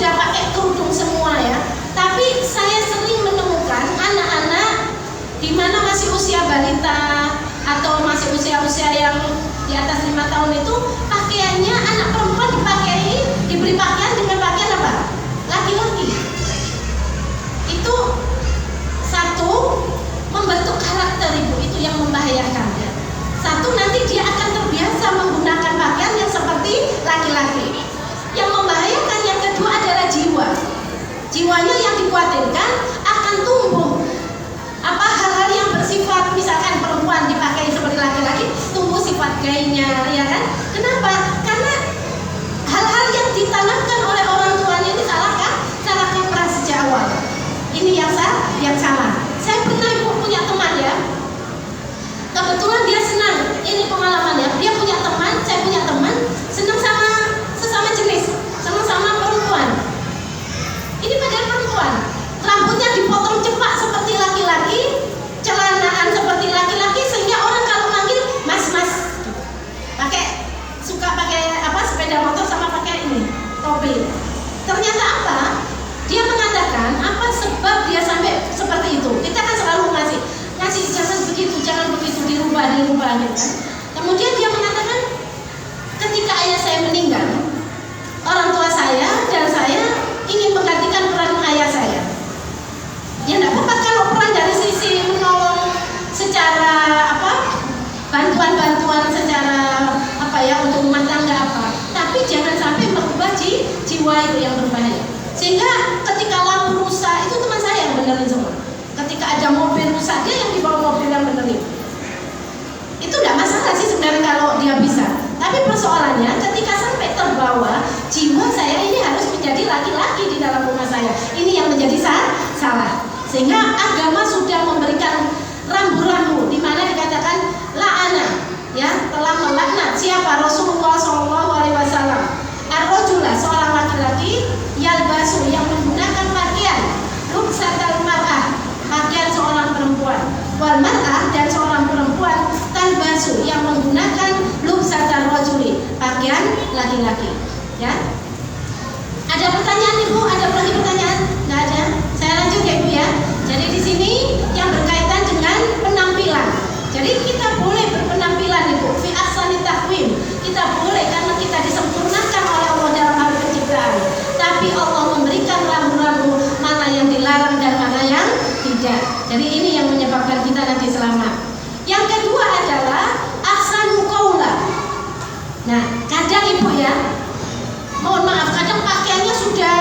sudah pakai kerudung semua ya. Tapi saya sering menemukan anak-anak di mana masih usia balita atau masih usia-usia yang di atas 5 tahun itu pakaiannya anak perempuan diberi pakaian dengan pakaian apa? Laki-laki. Itu satu, membentuk karakter ibu, itu yang membahayakan ya. Satu, nanti dia akan terbiasa menggunakan pakaian yang seperti laki-laki. Yang membahayakan yang kedua adalah jiwa. Jiwanya yang dikhawatirkan akan tumbuh hal-hal yang bersifat, misalkan perempuan dipakai seperti laki-laki, tumbuh sifat gayanya, ya kan? Kenapa? Karena hal-hal yang ditanamkan oleh orang tuanya ini salah kan? Salah kaprah sejak awal. Ini yang salah. Saya pernah punya teman ya. Kebetulan dia senang. Ini pengalamannya. Dia punya teman, saya punya teman, senang sama sesama jenis, senang sama perempuan. Ini padahal perempuan. Rambutnya dipotong cepat seperti laki-laki, celanaan seperti laki-laki, sehingga orang kalau manggil mas-mas. Suka pakai sepeda motor sama pakai ini topi. Ternyata apa? Dia mengatakan apa sebab dia sampai seperti itu. Kita kan selalu ngasih jangan begitu, dirubah gitu kan. Kemudian dia mengatakan ketika ayah saya meninggal, orang tua saya dan saya ingin menggantikan peran ayah saya. Ya tidak apa-apa kalau peran dari sisi menolong secara bantuan-bantuan secara untuk rumah tangga tapi jangan sampai merubah jiwa itu yang berbahaya. Sehingga ketika lampu rusak itu teman saya yang benerin semua. Ketika ada mobil rusak dia yang dibawa mobil yang benerin. Itu tidak masalah sih sebenarnya kalau dia bisa. Tapi persoalannya ketika sampai terbawa jiwa saya ini harus menjadi laki-laki di dalam rumah saya. Ini yang menjadi salah. Sehingga agama sudah memberikan rambu-rambu di mana dikatakan la'ana, ya, telah melaknat siapa? Rasulullah SAW. Ar-rajula, seorang laki-laki, yalbasu, yang menggunakan pakaian lubsatal mar'ah, pakaian seorang perempuan, wal mar'ah, dan seorang perempuan talbasu, yang menggunakan lubsatal rajuli, pakaian laki-laki. Ya. Ada pertanyaan ibu? Ada lagi pertanyaan? Nggak ada. Saya lanjut ya ibu ya. Jadi di sini yang berkaitan dengan penampilan. Jadi kita boleh berpenampilan ibu fi ahsani taqwim. Kita boleh karena kita disempurnakan oleh Allah dalam hal penciptaan. Tapi Allah memberikan rambu-rambu mana yang dilarang dan mana yang tidak. Jadi ini yang menyebabkan kita nanti selamat. Yang kedua adalah ahsanu qaula. Nah, kadang ibu ya, mohon maaf, kadang pakaiannya sudah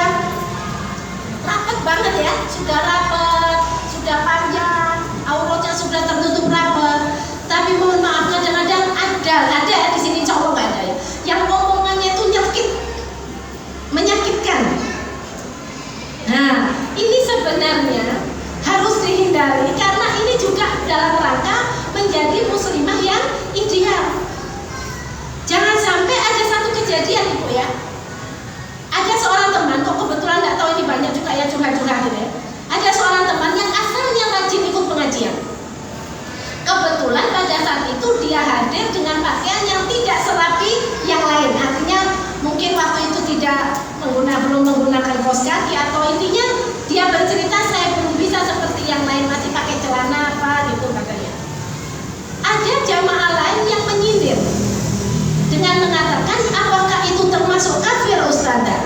rapat banget ya, sudah rapat, sudah panjang, auratnya sudah tertutup rapat. Tapi mohon maaf, kadang-kadang ada di sini cowok nggak ada ya, yang omongannya itu menyakitkan. Nah, ini sebenarnya harus dihindari karena ini juga dalam rangka menjadi muslimah yang ideal. Jangan sampai ada satu kejadian ibu ya. Ada seorang teman, kok kebetulan nggak tahu ini banyak juga ya curhat-curhat gitu ya. Ada seorang teman yang asalnya rajin ikut pengajian. Kebetulan pada saat itu dia hadir dengan pakaian yang tidak serapi yang lain. Artinya mungkin waktu itu belum menggunakan kaos kaki, atau intinya dia bercerita saya belum bisa seperti yang lain, masih pakai celana gitu katanya. Ada jamaah lain yang menyindir dengan mengatakan apakah itu termasuk kafir ustazah?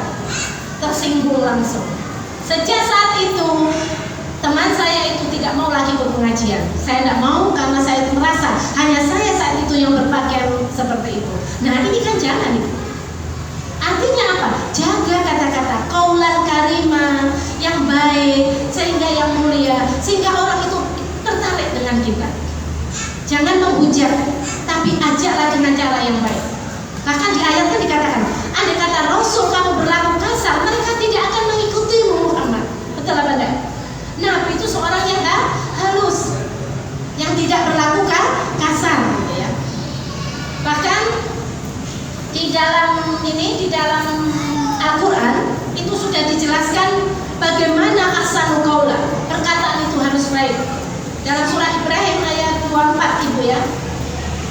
Tersinggung langsung. Sejak saat itu teman saya itu tidak mau lagi ikut pengajian. Saya tidak mau karena saya merasa hanya saya saat itu yang berpakaian seperti itu. Nah ini kan jangan itu. Artinya apa? Jaga kata-kata qaulan karimah yang baik, sehingga yang mulia, sehingga orang itu tertarik dengan kita. Jangan menghujat, tapi ajaklah dengan cara yang baik. Bahkan di ayat kan dikatakan, andai kata Rasul kamu berlaku kasar, mereka tidak akan mengikutimu Muhammad. Betul apa enggak? Nabi itu seorang yang halus, yang tidak berlaku kasar gitu ya. Bahkan di dalam Al-Quran itu sudah dijelaskan bagaimana ahsanu qaula, perkataan itu harus baik. Dalam surah Ibrahim ayat 24 ibu ya.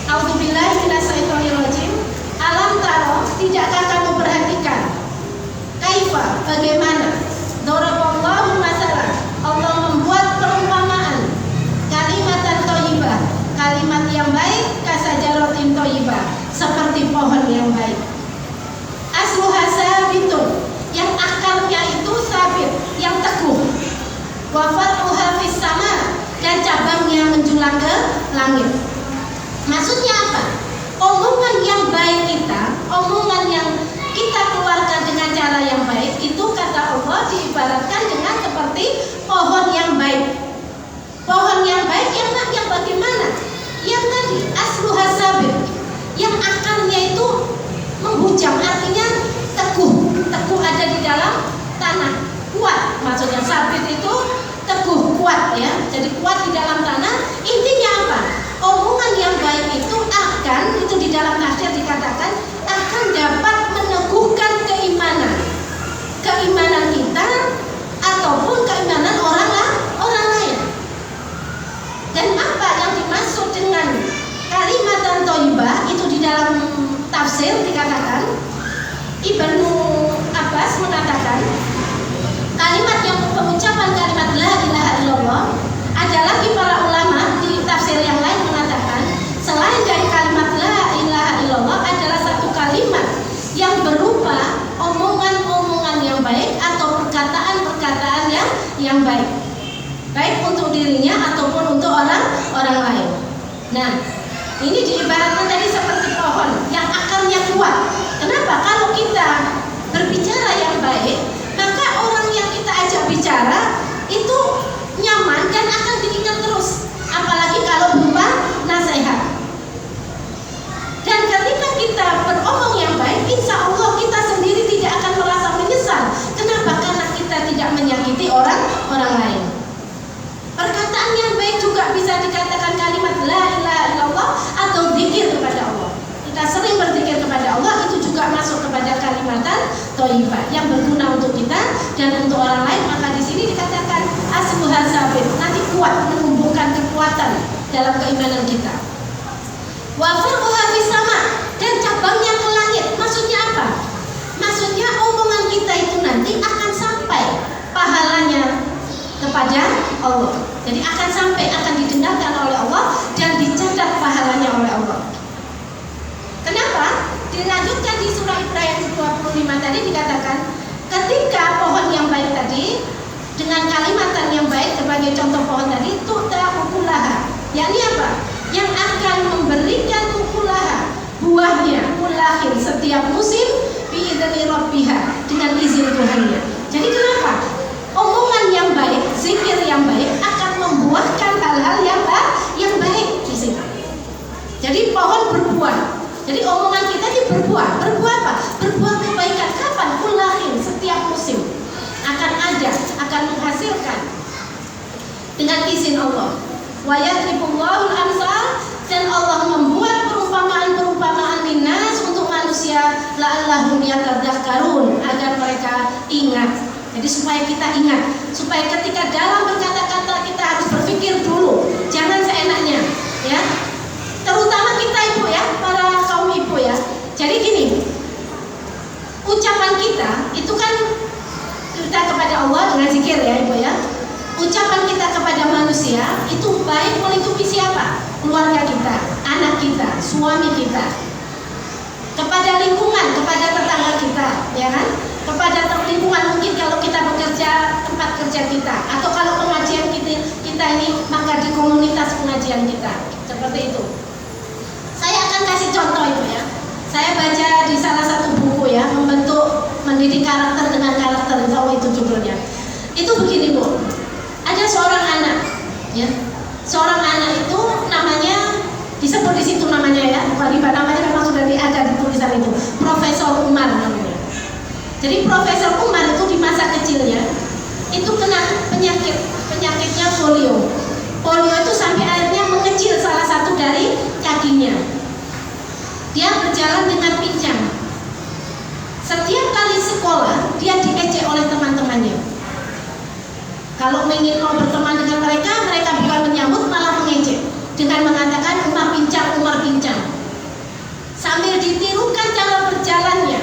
A'udzubillahi minasyaitonirrajim. Alam taro, tidakkah kamu perhatikan? Kaifa, bagaimana wa far'uha fis sama, dan cabangnya menjulang ke langit. Maksudnya apa? Omongan yang baik kita, omongan yang kita keluarkan dengan cara yang baik, itu kata Allah diibaratkan dengan seperti pohon yang baik. Pohon yang baik yang bagaimana? Yang tadi asluha sabit, yang akarnya itu menghujam, artinya teguh ada di dalam tanah, kuat. Maksudnya sabit itu teguh, kuat ya. Jadi kuat di dalam tanah. Intinya apa? Omongan yang baik itu di dalam tafsir dikatakan akan dapat meneguhkan keimanan kita ataupun keimanan orang lain. Dan apa yang dimaksud dengan kalimatan thayyibah itu di dalam tafsir dikatakan, Ibnu Abbas mengatakan kalimat yang pengucapan kalimat la ilaha illallah, ada lagi para ulama di tafsir yang lain mengatakan selain dari kalimat la ilaha illallah adalah satu kalimat yang berupa omongan-omongan yang baik atau perkataan-perkataan yang baik, baik untuk dirinya ataupun untuk orang lain. Nah, ini diibaratkan tadi seperti pohon yang akarnya kuat. Kenapa? Kalau kita berbicara yang baik, maka orang yang kita ajak bicara itu nyaman dan akan diingat terus. Apalagi kalau berupa nasihat. Dan ketika kita beromong yang baik, insya Allah kita sendiri tidak akan merasa menyesal. Kenapa? Karena kita tidak menyakiti orang lain. Perkataan yang baik juga bisa dikatakan kalimat la ilaha illallah atau zikir kepada Allah. Kita sering berzikir kepada Allah, itu juga masuk kepada kalimatan thayyibah yang berguna untuk kita dan untuk orang lain. Maka di sini dikatakan asluha sabit, nanti kuat, menumbuhkan kekuatan dalam keimanan kita. Wa far'uha fis sama, dan cabangnya ke langit. Maksudnya apa? Maksudnya omongan kita itu nanti akan sampai pahalanya kepada Allah. Jadi akan sampai, akan didengarkan oleh Allah dan dicatat pahalanya oleh Allah. Kenapa? Dilanjutkan di surah Ibrahim 25 tadi dikatakan ketika pohon yang baik tadi dengan kalimatan yang baik sebagai contoh pohon tadi tu'ta ukulaha, yakni apa? Yang akan memberikan ukulaha, buahnya, ulahir setiap musim bi'idzni rabbiha, dengan izin Tuhannya. Jadi kenapa? Omongan yang baik, zikir yang baik akan membuahkan hal-hal yang baik di sini. Jadi pohon berbuah. Jadi omongan kita ini berbuah. Berbuah apa? Berbuah kebaikan. Kapan? Ulahir setiap musim akan ada, akan menghasilkan dengan izin Allah. Wa yadribullahul amsal, dan Allah membuat perumpamaan-perumpamaan linnas untuk manusia la'allahum yatadzakkarun, agar mereka ingat. Jadi supaya kita ingat, supaya ketika dalam berkata-kata kita harus berpikir dulu, jangan seenaknya, ya. Terutama kita ibu ya, para kaum ibu ya. Jadi gini, ucapan kita itu kan kita kepada Allah dengan zikir ya ibu ya. Ucapan kita kepada manusia itu baik melingkupi siapa? Keluarga kita, anak kita, suami kita, kepada lingkungan, kepada tetangga kita, ya kan? Kepada lingkungan, mungkin kalau kita bekerja, tempat kerja kita, atau kalau pengajian kita ini, maka di komunitas pengajian kita, seperti itu. Saya akan kasih contoh itu ya. Saya baca di salah satu buku ya, membentuk mendidik karakter dengan karakter, insya itu judulnya. Itu begini Bu, ada seorang anak, ya, seorang anak itu namanya disebut di situ namanya ya, bukan riba, namanya memang sudah ada di tulisan itu, Profesor Umar namanya. Jadi Profesor Umar itu di masa kecilnya itu kena penyakitnya polio. Polio itu sampai akhirnya mengecil salah satu dari kakinya. Dia berjalan dengan pincang. Setiap kali sekolah dia diejek oleh teman-temannya. Kalau ingin mau berteman dengan mereka, mereka bukan menyambut malah mengejek dengan mengatakan Umar pincang, Umar pincang. Sambil ditirukan cara berjalannya.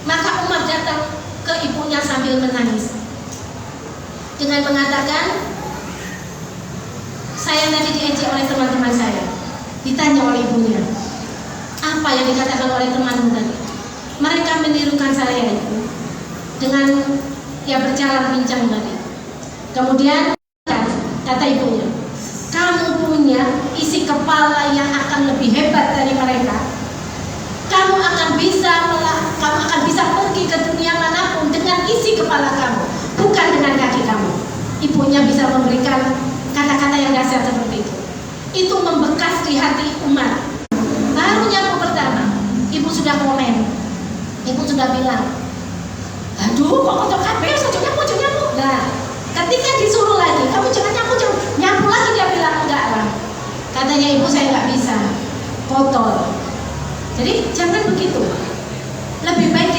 Maka Umar datang ke ibunya sambil menangis dengan mengatakan, saya tadi diejek oleh teman-teman saya. Ditanya oleh ibunya, apa yang dikatakan oleh temanmu tadi? Mereka menirukan saya ibu dengan ya berjalan pincang tadi. Kemudian kata ibunya, kamu punya isi kepala yang akan lebih hebat dari mereka. Kamu akan bisa pergi ke dunia manapun dengan isi kepala kamu, bukan dengan kaki kamu. Ibunya bisa memberikan kata-kata yang dahsyat seperti itu. Itu membekas di hati Umar. Baru nyamuk pertama, ibu sudah komen, ibu sudah bilang, aduh kok kotor kabeh, saja nyapu. Nah, ketika disuruh lagi, kamu jangan nyapu lagi, dia bilang enggak lah. Katanya ibu, saya nggak bisa, kotor. Jadi jangan begitu. Lebih baik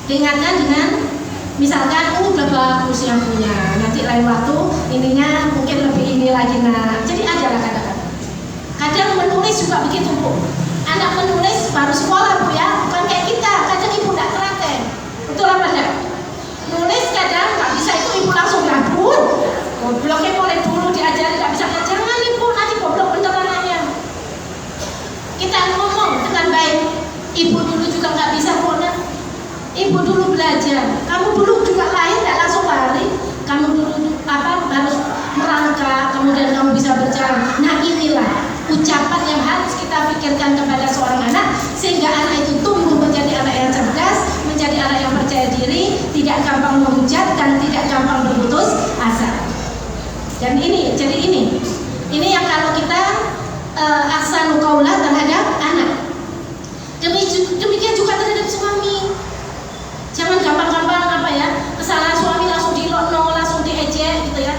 diingatkan dengan misalkan, udah bagus yang punya, nanti lain waktu ininya mungkin lebih ini lagi nak. Jadi adalah kata-kata. Kadang menulis juga begitu bu. Anak menulis baru sekolah bu ya, bukan kayak kita. Kadang ibu nggak telaten. Betul apa enggak? Nulis kadang nggak bisa itu ibu langsung ngabur. Gobloknya mulai dulu diajari nggak bisa. Jangan ibu, nanti goblok bener anaknya. Kita ngomong dengan baik. Ibu dulu juga nggak bisa bu. Ibu dulu belajar. Kamu dulu juga lahir nggak langsung lari. Kamu dulu harus merangkak, kemudian kamu bisa berjalan. Nah inilah ucapan yang harus kita pikirkan kepada seorang anak, sehingga anak itu tumbuh menjadi anak yang cerdas, menjadi anak yang percaya diri, tidak gampang menghujat dan tidak gampang berputus asa. Dan ini yang kalau kita ahsanu qaula terhadap anak. Demikian juga terhadap suami. Jangan gampang-gampang kesalahan suami langsung dilokno, langsung diejek gitu ya.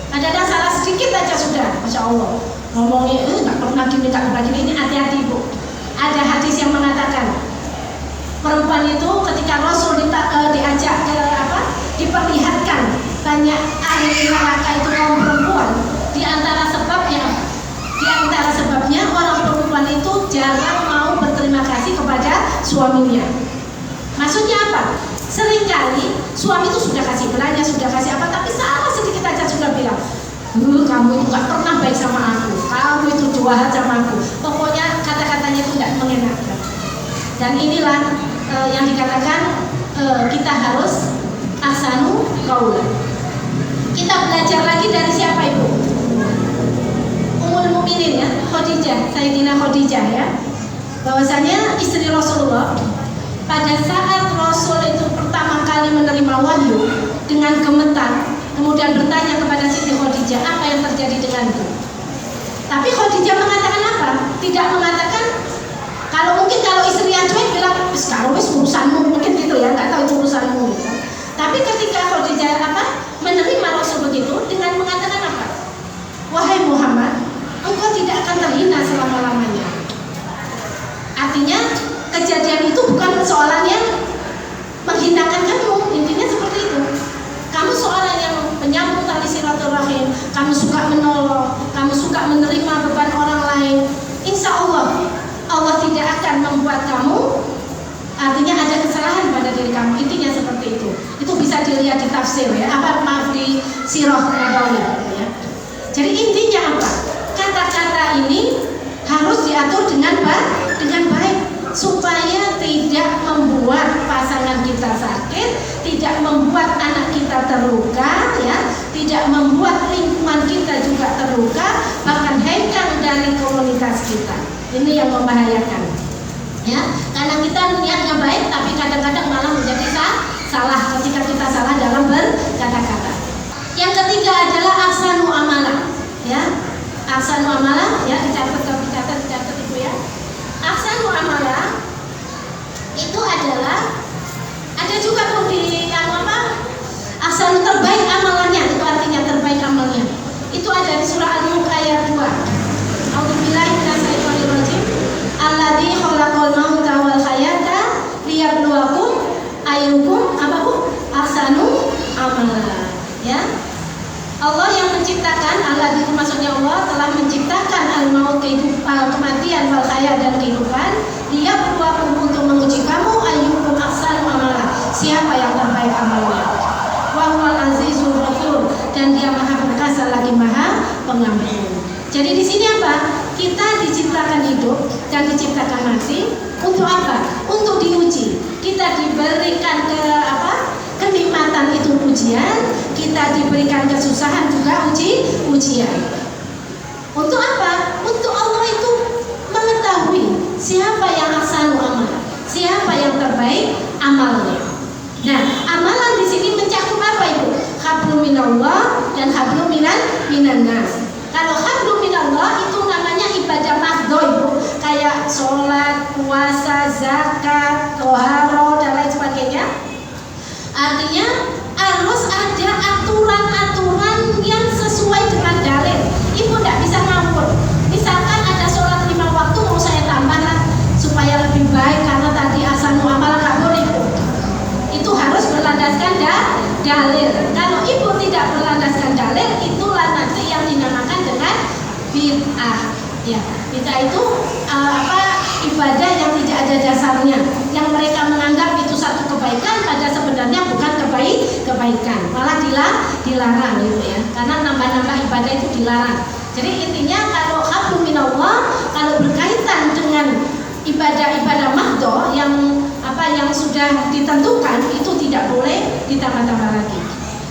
Ada salah sedikit aja sudah, masya Allah. Ngomongnya nggak pernah gini, nggak pernah gini. Ini hati-hati bu. Ada hadis yang mengatakan perempuan itu ketika Rasul diajak diperlihatkan banyak ahli neraka itu kaum perempuan. Di antara sebabnya orang perempuan itu jarang mau berterima kasih kepada suaminya. Maksudnya apa? Seringkali suami itu sudah kasih belanja, sudah kasih apa, tapi salah sedikit aja sudah bilang, kamu itu gak pernah baik sama aku, kamu itu jahat sama aku. Pokoknya kata-katanya itu gak mengenakan. Dan inilah yang dikatakan kita harus ahsanu qaula. Kita belajar lagi dari siapa ibu? Ummul Mukminin ya, Khadijah, Sayyidina Khadijah ya. Bahwasanya istri Rasulullah. Pada saat Rasul itu pertama kali menerima wahyu dengan gemetar, kemudian bertanya kepada Siti Khadijah, apa yang terjadi denganku? Tapi Khadijah mengatakan apa? Tidak mengatakan, kalau istri yang cuek bilang, sekarang urusanmu, mungkin gitu ya, nggak tahu itu urusanmu gitu. Tapi ketika Khadijah menerima Rasul begitu, dengan mengatakan apa? Wahai Muhammad, engkau tidak akan terhina selama-lamanya. Artinya kejadian itu bukan persoalan yang menghinakan kamu, intinya seperti itu. Kamu seorang yang penyambung tali silaturahim, kamu suka menolong, kamu suka menerima beban orang lain. Insya Allah tidak akan membuat kamu, artinya ada kesalahan pada diri kamu. Intinya seperti itu. Itu bisa dilihat di tafsir ya, di Sirah Nabawi ya. Jadi intinya apa? Kata-kata ini harus diatur dengan baik, supaya tidak membuat pasangan kita sakit, tidak membuat anak kita terluka, ya, tidak membuat lingkungan kita juga terluka, bahkan hengkang dari komunitas kita. Ini yang membahayakan, ya, karena kita niatnya baik, tapi kadang-kadang malah menjadi salah ketika kita salah dalam berkata-kata. Yang ketiga adalah ahsanu amalah, ya, ahsanu amalah, ya, dicatat ibu ya. Ahsanu amalah itu adalah ada juga pun di ahsanu terbaik amalannya, itu artinya terbaik amalnya. Itu ada di surah Al-Mulk ayat 2. A'udzubillahi minasyaitonirrajim. Alladzi khalaqal mauta wal hayata liyabluwakum ayyukum ahsanu amala. Ya. Allah yang menciptakan, Allah itu maksudnya Allah telah menciptakan al-maut, kematian, wal hayat dan kehidupan. Dia berwaktu untuk menguji kamu ayyukum ahsanu amala, siapa yang terbaik amalnya. Wa huwal azizul ghafur, dan dia maha perkasa lagi maha pengampun. Jadi di sini apa? Kita diciptakan hidup dan diciptakan mati untuk apa? Untuk diuji. Kita diberikan kenikmatan itu ujian, kita diberikan kesusahan juga ujian. Untuk apa? Untuk Allah itu mengetahui siapa yang ahsanu amal, siapa yang terbaik amalnya. Nah, amalan di sini mencakup apa itu? Hablum minallah dan hablum minan nas. Kalau hablum minallah itu namanya ibadah mahdho, Ibu, kayak sholat, puasa, zakat, toharo dan lain sebagainya. Artinya harus ada aturan-aturan yang sesuai dengan dalil. Ibu tidak bisa ngawur. Misalkan ada sholat 5 waktu mau saya tambahkan supaya lebih baik karena tadi ahsanu amal, nggak boleh, Ibu. Itu harus berlandaskan dalil. Kalau ibu tidak berlandaskan dalil, itulah nanti yang dinamakan dengan bid'ah. Ya, bid'ah itu ibadah yang tidak ada dasarnya, yang mereka menganggap itu satu kebaikan, pada sebenarnya bukan kebaikan, malah dilarang gitu ya. Karena nambah-nambah ibadah itu dilarang. Jadi intinya kalau hablum minallah, kalau berkaitan dengan ibadah-ibadah mahdho yang sudah ditentukan, itu tidak boleh ditambah-tambah lagi.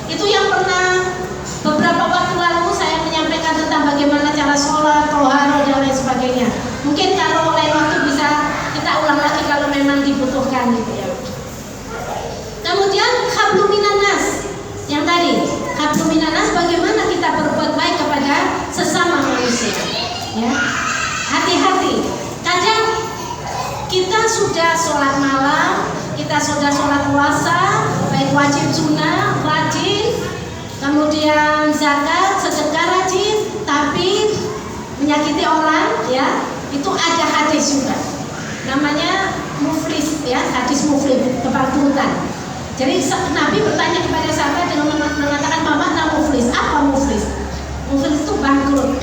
Itu yang pernah beberapa waktu lalu saya menyampaikan tentang bagaimana cara sholat, toharo dan lain sebagainya. Mungkin kalau lain waktu bisa kita ulang lagi kalau memang dibutuhkan gitu ya. Kemudian hablum minan nas, yang tadi hablum minan nas, bagaimana kita berbuat baik kepada sesama manusia. Ya, hati-hati. Kadang kita sudah sholat malam, kita sudah sholat puasa, baik wajib sunnah, rajin, kemudian zakat, sedekah rajin, tapi menyakiti orang, ya, itu ada hadis juga, namanya muflis, ya, hadis muflis, kebangkrutan. Jadi Nabi bertanya kepada sahabat dengan mengatakan, "Mama, muflis, apa muflis?" Muflis itu bangkrut.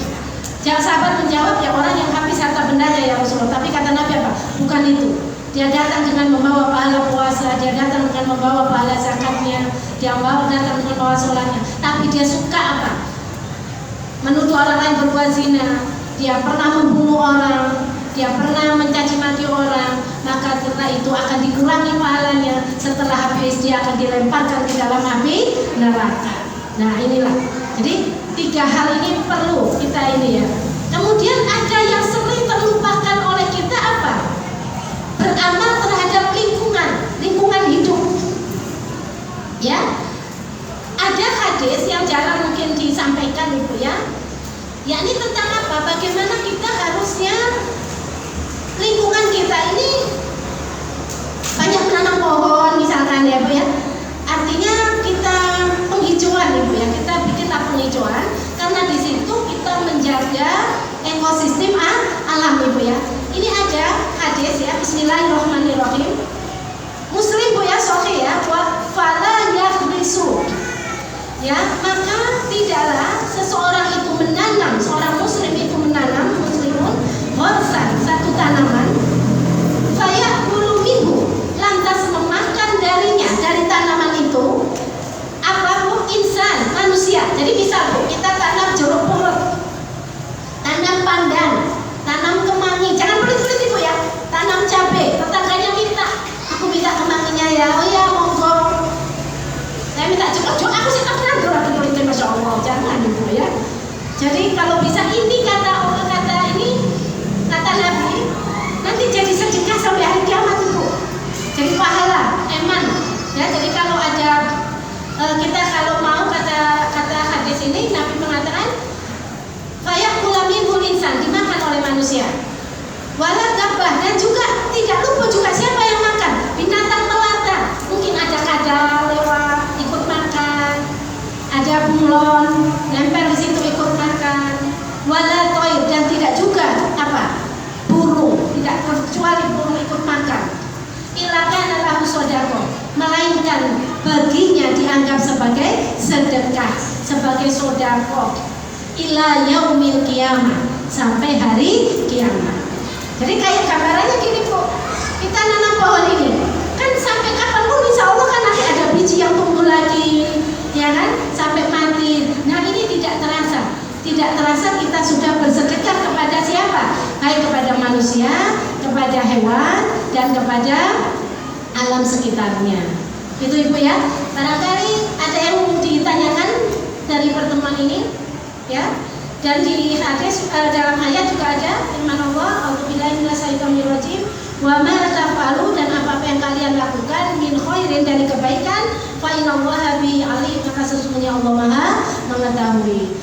Sahabat menjawab, ya orang yang habis harta bendanya ya Rasulullah. Tapi kata Nabi apa? Bukan itu. Dia datang dengan membawa pahala puasa, dia datang dengan membawa pahala zakatnya, dia datang dengan membawa sholatnya. Tapi dia suka apa? Menuduh orang lain berbuat zina, dia pernah membunuh orang, dia pernah mencaci maki orang. Maka karena itu akan dikurangi pahalanya. Setelah habis dia akan dilemparkan ke dalam api neraka. Nah inilah. Jadi 3 hal ini perlu kita ini ya. Kemudian ada yang sering terlupakan oleh kita apa? Beramal terhadap lingkungan hidup. Ya, ada hadis yang jarang mungkin disampaikan Ibu ya. Yakni tentang apa? Bagaimana kita harusnya lingkungan kita ini banyak menanam pohon misalkan ya Bu ya. Artinya kita penghijauan Ibu ya, kita bikinlah penghijauan karena di situ kita menjaga ekosistem alam Ibu ya. Ini ada hadis ya, Bismillahirrahmanirrahim. Muslim Bu ya, sahih ya, wa fala yakhrisu. Ya, maka tidaklah seseorang itu menanam, seorang muslim itu menanam, muslimun ghorsan, satu tanaman, fayakulu minhu, lantas memakan darinya, dari tanaman itu apa Bu? Insan, manusia. Jadi misal Bu, kita tanam jeruk purut, tanam pandan, tanam kemangi, jangan pelit-pelit Ibu ya, tanam cabai, tetangganya minta, aku minta kemanginya ya, oh ya monggo, saya minta jeruk, aku sih tak pernah berarti pelit, Masya Allah, jangan Ibu ya. Jadi kalau bisa ini kata Nabi, nanti jadi sedekah sampai hari kiamat Ibu, jadi pahala, eman ya. Jadi kalau ada kita kalau mau kata hadis ini, Nabi mengatakan fayakula minhul insan, dimakan oleh manusia, wala gabah, dan juga tidak lupa juga siapa yang makan, binatang melata, mungkin ada kadal lewat ikut makan, ada bunglon nempel di situ ikut makan, wala toir, dan tidak juga apa? Burung, tidak kecuali burung ikut makan. Ilakan adalah sodako, melainkan baginya dianggap sebagai sedekah, sebagai sodako. Ila yaumil kiamah, sampai hari kiamat. Jadi kayak gambarannya gini Bu, kita nanam pohon ini, kan sampai kapanpun insya Allah kan nanti ada biji yang tumbuh lagi, ya kan, sampai mati. Nah ini tidak terasa kita sudah bersedekah kepada siapa? Baik kepada manusia, kepada hewan, dan kepada alam sekitarnya. Itu Ibu ya. Barangkali ada yang ditanyakan dari pertemuan ini, ya. Dan di hadis dalam ayat juga ada firman Allah, "A'udzubillahi minasyaitonirrajim, wa ma taf'alu," dan apa yang kalian lakukan min khairin dari kebaikan, fa innallaha bihi alim, maka sesungguhnya Allah Maha mengetahui.